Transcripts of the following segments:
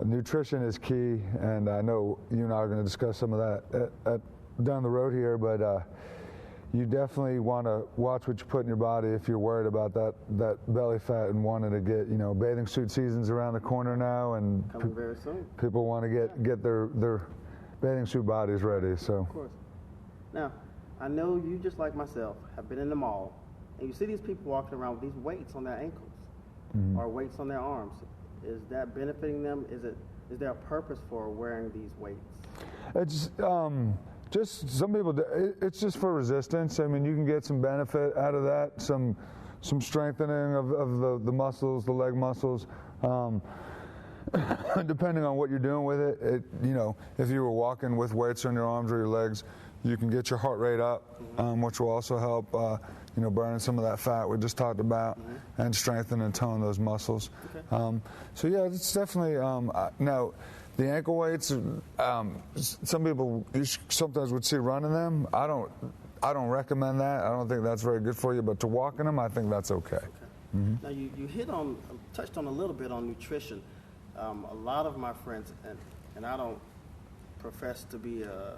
nutrition is key, and I know you and I are going to discuss some of that down the road here, but you definitely want to watch what you put in your body if you're worried about that belly fat and wanting to get, bathing suit season's around the corner now, and coming very soon. People want to get their bathing suit bodies ready. So of course. Now, I know you, just like myself, have been in the mall, and you see these people walking around with these weights on their ankles or weights on their arms. Is that benefiting them? Is there a purpose for wearing these weights? It's just some people. It's just for resistance. I mean, you can get some benefit out of that. Some strengthening of the muscles, the leg muscles. Depending on what you're doing with it, if you were walking with weights on your arms or your legs, you can get your heart rate up, which will also help, burning some of that fat we just talked about, and strengthen and tone those muscles. Okay. So yeah, it's definitely now the ankle weights. Some people sometimes would see running them. I don't recommend that. I don't think that's very good for you. But to walk in them, I think that's okay. Now you touched on a little bit on nutrition. A lot of my friends, and I don't profess to be a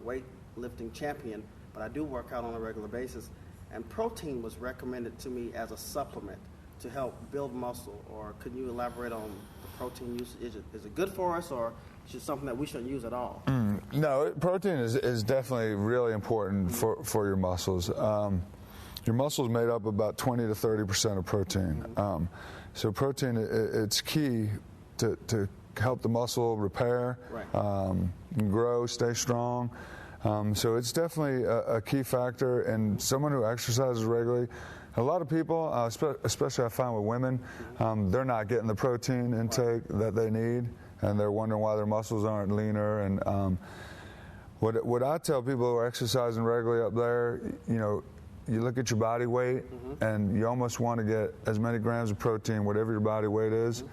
weightlifting champion, but I do work out on a regular basis, and protein was recommended to me as a supplement to help build muscle. Or could you elaborate on the protein use? Is it good for us, or is it something that we shouldn't use at all? No, protein is definitely really important for your muscles. Your muscles made up about 20 to 30% of protein. So protein, it's key to help the muscle repair, grow, stay strong. So it's definitely a key factor. And someone who exercises regularly, a lot of people, especially I find with women, they're not getting the protein intake that they need, and they're wondering why their muscles aren't leaner. And what I tell people who are exercising regularly up there, you look at your body weight, and you almost want to get as many grams of protein, whatever your body weight is,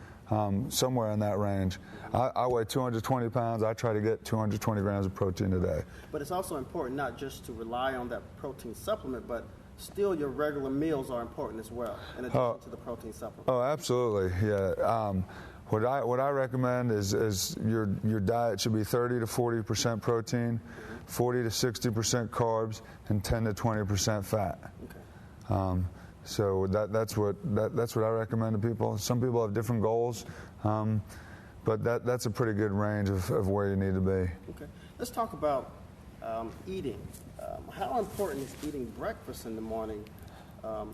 somewhere in that range. I weigh 220 pounds. I try to get 220 grams of protein a day. But it's also important not just to rely on that protein supplement, but still your regular meals are important as well, in addition to the protein supplement. Oh, absolutely, yeah. What I recommend is your diet should be 30 to 40% protein, 40 to 60% carbs, and 10 to 20% fat. Okay. So that's what I recommend to people. Some people have different goals, but that's a pretty good range of where you need to be. Okay. Let's talk about eating. How important is eating breakfast in the morning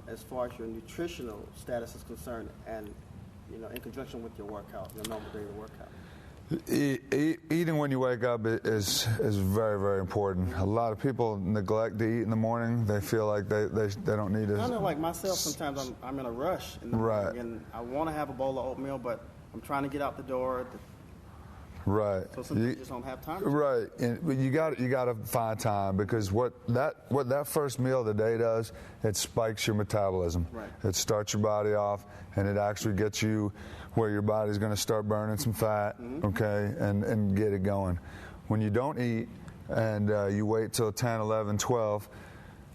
as far as your nutritional status is concerned, and in conjunction with your workout, your normal daily workout? Eating when you wake up is very, very important. A lot of people neglect to eat in the morning. They feel like they don't need to. I know, like myself, sometimes I'm in a rush in the morning, and I want to have a bowl of oatmeal, but I'm trying to get out the door. Right. So sometimes you just don't have time. Right. But you got to find time, because what that first meal of the day does, it spikes your metabolism. Right. It starts your body off, and it actually gets you where your body's going to start burning some fat, okay, and get it going. When you don't eat and you wait till 10, 11, 12,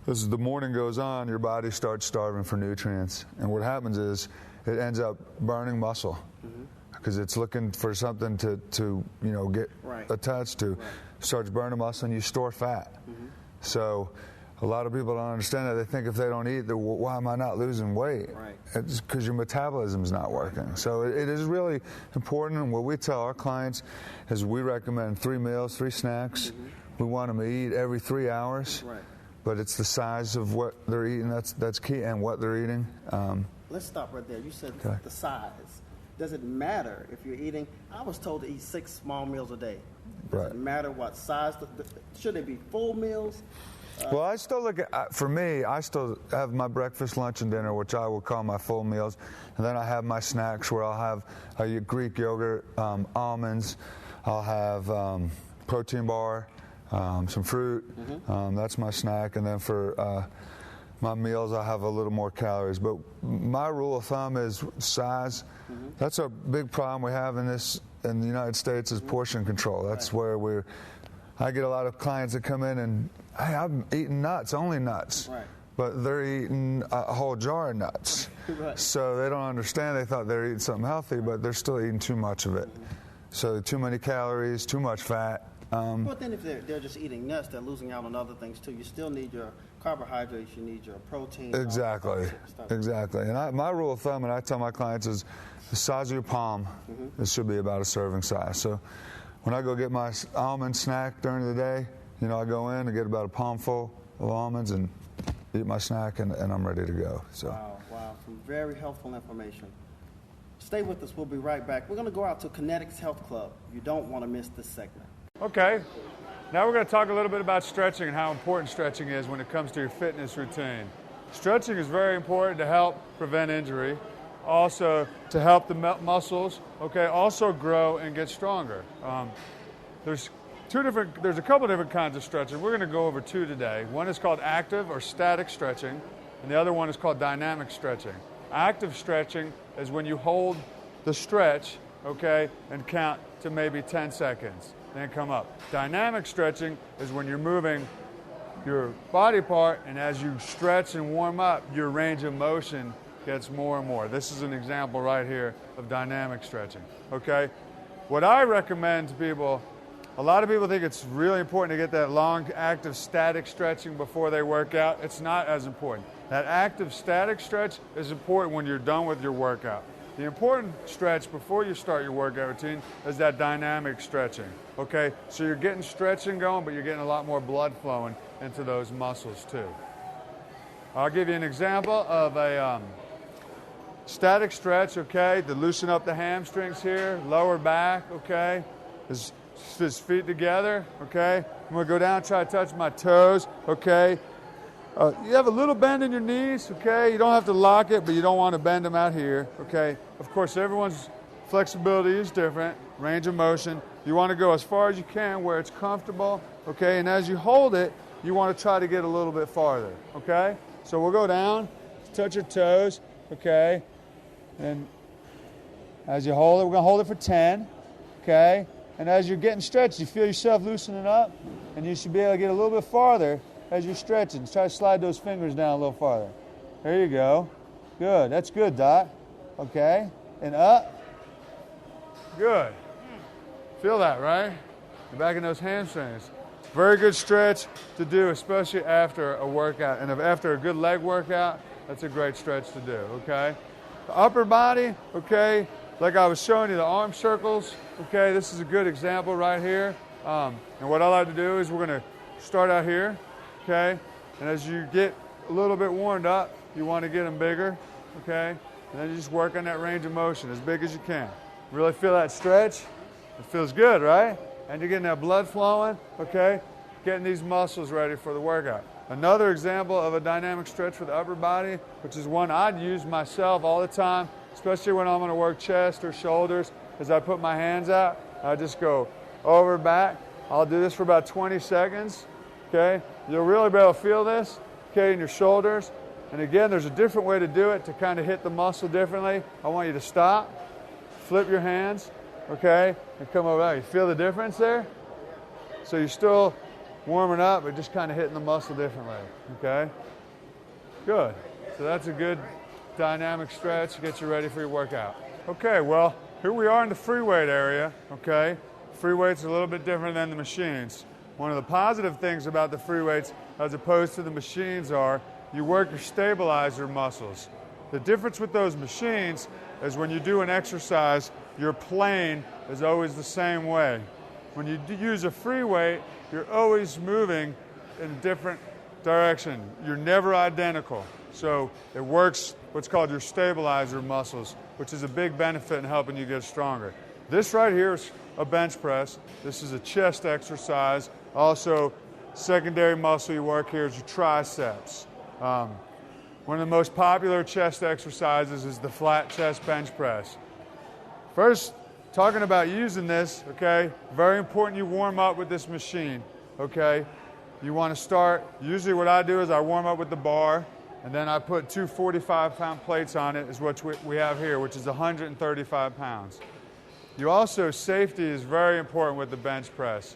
as the morning goes on, your body starts starving for nutrients. And what happens is it ends up burning muscle, because it's looking for something to get attached to. Starts burning muscle, and you store fat. So a lot of people don't understand that. They think if they don't eat, why am I not losing weight? Right. It's because your metabolism's not working. So it is really important. And what we tell our clients is we recommend 3 meals, 3 snacks. We want them to eat every 3 hours. Right. But it's the size of what they're eating that's key, and what they're eating. Let's stop right there. You said the size. Does it matter if you're eating? I was told to eat 6 small meals a day. Does it matter what size? Should they be full meals? Well, I still look at, for me, I still have my breakfast, lunch, and dinner, which I will call my full meals. And then I have my snacks, where I'll have a Greek yogurt, almonds, I'll have protein bar, some fruit. That's my snack. And then for my meals, I have a little more calories. But my rule of thumb is size. That's a big problem we have in the United States, is portion control. That's where I get a lot of clients that come in and, hey, I'm eating nuts, only nuts. Right. but they're eating a whole jar of nuts. Right. So they don't understand. They thought they're eating something healthy, but they're still eating too much of it. So too many calories, too much fat. But then if they're just eating nuts, they're losing out on other things too. You still need your carbohydrates, you need your protein. Exactly. And my rule of thumb, and I tell my clients, is the size of your palm. It should be about a serving size. So when I go get my almond snack during the day, I go in and get about a palm full of almonds and eat my snack, and I'm ready to go. So. Wow. Some very helpful information. Stay with us. We'll be right back. We're going to go out to Kinetics Health Club. You don't want to miss this segment. Okay, now we're going to talk a little bit about stretching and how important stretching is when it comes to your fitness routine. Stretching is very important to help prevent injury, also to help the muscles, also grow and get stronger. There's a couple different kinds of stretching. We're going to go over two today. One is called active or static stretching, and the other one is called dynamic stretching. Active stretching is when you hold the stretch, and count to maybe 10 seconds. Then come up. Dynamic stretching is when you're moving your body part, and as you stretch and warm up, your range of motion gets more and more. This is an example right here of dynamic stretching, What I recommend to people, a lot of people think it's really important to get that long, active, static stretching before they work out. It's not as important. That active, static stretch is important when you're done with your workout. The important stretch before you start your workout routine is that dynamic stretching, So you're getting stretching going, but you're getting a lot more blood flowing into those muscles too. I'll give you an example of a static stretch, to loosen up the hamstrings here, lower back, his feet together, I'm going to go down, try to touch my toes, you have a little bend in your knees, You don't have to lock it, but you don't want to bend them out here, Of course, everyone's flexibility is different, range of motion. You want to go as far as you can where it's comfortable, And as you hold it, you want to try to get a little bit farther, So we'll go down, touch your toes, And as you hold it, we're going to hold it for 10, And as you're getting stretched, you feel yourself loosening up, and you should be able to get a little bit farther as you're stretching. Try to slide those fingers down a little farther. There you go. Good. That's good, Doc. And up. Good. Feel that, right? You're back in those hamstrings. Very good stretch to do, especially after a workout. And after a good leg workout, that's a great stretch to do, The upper body, like I was showing you, the arm circles, this is a good example right here. And what I like to do is we're going to start out here, And as you get a little bit warmed up, you want to get them bigger, And then you just work on that range of motion as big as you can. Really feel that stretch? It feels good, right? And you're getting that blood flowing, Getting these muscles ready for the workout. Another example of a dynamic stretch for the upper body, which is one I'd use myself all the time, especially when I'm going to work chest or shoulders, is I put my hands out. I just go over, back. I'll do this for about 20 seconds, You'll really be able to feel this, in your shoulders. And again, there's a different way to do it to kind of hit the muscle differently. I want you to stop, flip your hands, and come over out. You feel the difference there? So you're still warming up, but just kind of hitting the muscle differently, Good. So that's a good dynamic stretch to get you ready for your workout. Well, here we are in the free weight area, Free weights are a little bit different than the machines. One of the positive things about the free weights as opposed to the machines are you work your stabilizer muscles. The difference with those machines is when you do an exercise, your plane is always the same way. When you use a free weight, you're always moving in a different direction. You're never identical. So it works what's called your stabilizer muscles, which is a big benefit in helping you get stronger. This right here is a bench press. This is a chest exercise. Also, secondary muscle you work here is your triceps. One of the most popular chest exercises is the flat chest bench press. First, talking about using this, very important you warm up with this machine, You want to start, usually what I do is I warm up with the bar, and then I put two 45-pound plates on it, is what we have here, which is 135 pounds. You also, safety is very important with the bench press.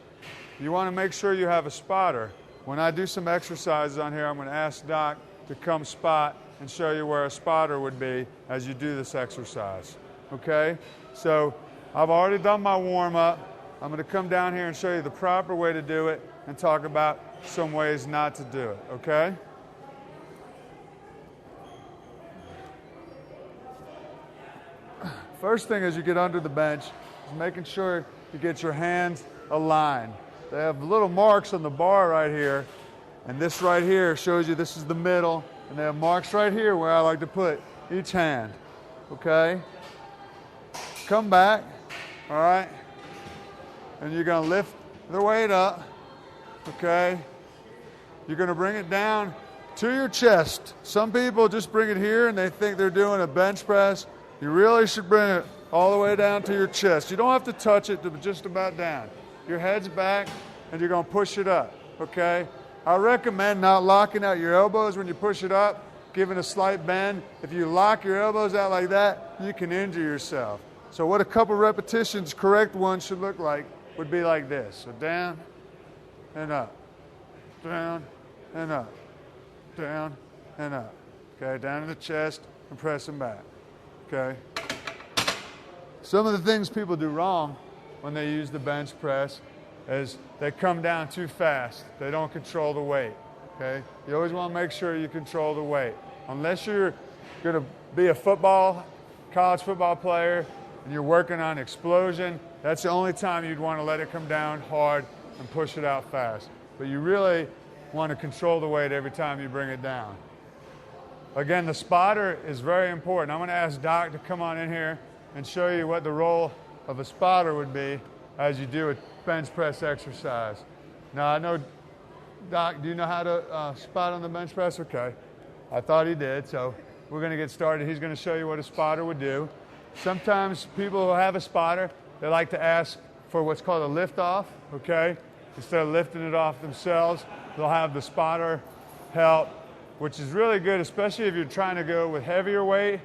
You want to make sure you have a spotter. When I do some exercises on here, I'm going to ask Doc to come spot and show you where a spotter would be as you do this exercise. Okay? So I've already done my warm-up. I'm going to come down here and show you the proper way to do it and talk about some ways not to do it. Okay? First thing as you get under the bench is making sure you get your hands aligned. They have little marks on the bar right here, and this right here shows you this is the middle, and they have marks right here where I like to put each hand. Okay? Come back, all right? And you're going to lift the weight up, okay? You're going to bring it down to your chest. Some people just bring it here and they think they're doing a bench press. You really should bring it all the way down to your chest. You don't have to touch it, but just about down. Your head's back and you're going to push it up, okay? I recommend not locking out your elbows when you push it up, giving a slight bend. If you lock your elbows out like that, you can injure yourself. So what a couple repetitions, correct one, should look like would be like this. So down and up, down and up, down and up. Okay, down to the chest and pressing back. Okay. Some of the things people do wrong when they use the bench press is they come down too fast. They don't control the weight. Okay. You always want to make sure you control the weight. Unless you're going to be a college football player and you're working on explosion, that's the only time you'd want to let it come down hard and push it out fast. But you really want to control the weight every time you bring it down. Again, the spotter is very important. I'm going to ask Doc to come on in here and show you what the role of a spotter would be as you do a bench press exercise. Now, I know, Doc, do you know how to spot on the bench press? Okay. I thought he did, so we're going to get started. He's going to show you what a spotter would do. Sometimes people who have a spotter, they like to ask for what's called a lift off, okay? Instead of lifting it off themselves, they'll have the spotter help, which is really good, especially if you're trying to go with heavier weight.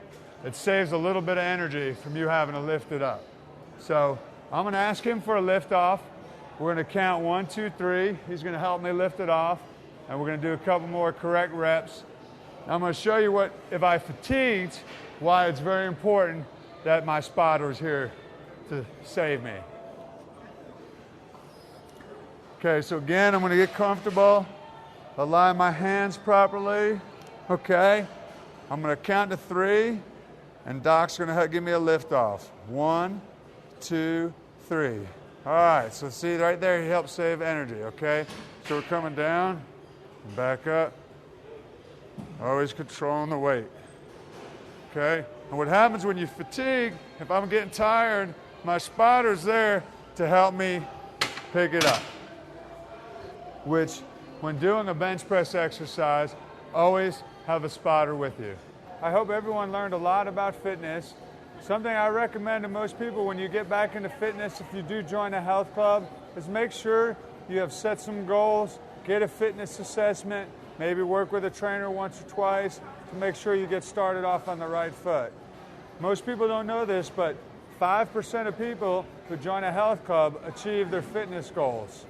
It saves a little bit of energy from you having to lift it up. So I'm going to ask him for a lift off. We're going to count 1, 2, 3. He's going to help me lift it off, and we're going to do a couple more correct reps. I'm going to show you what, if I fatigued, why it's very important that my spotter is here to save me. Okay, so again, I'm going to get comfortable, align my hands properly. Okay, I'm going to count to 3, and Doc's going to give me a lift off. 1, 2, 3. All right, so see right there, he helps save energy, okay? So we're coming down, back up, always controlling the weight, okay? And what happens when you fatigue, if I'm getting tired, my spotter's there to help me pick it up. Which, when doing a bench press exercise, always have a spotter with you. I hope everyone learned a lot about fitness. Something I recommend to most people when you get back into fitness, if you do join a health club, is make sure you have set some goals, get a fitness assessment, maybe work with a trainer once or twice to make sure you get started off on the right foot. Most people don't know this, but 5% of people who join a health club achieve their fitness goals.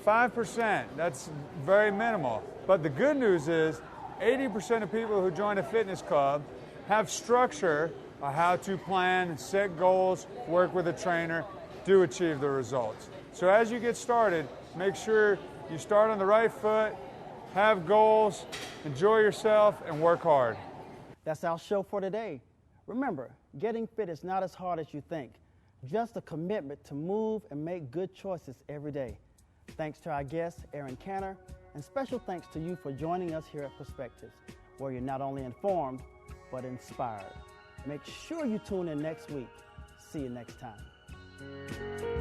5%, that's very minimal. But the good news is 80% of people who join a fitness club have structure on how to plan, set goals, work with a trainer, do achieve the results. So as you get started, make sure you start on the right foot, have goals, enjoy yourself, and work hard. That's our show for today. Remember, getting fit is not as hard as you think. Just a commitment to move and make good choices every day. Thanks to our guest, Aaron Canner, and special thanks to you for joining us here at Perspectives, where you're not only informed, but inspired. Make sure you tune in next week. See you next time.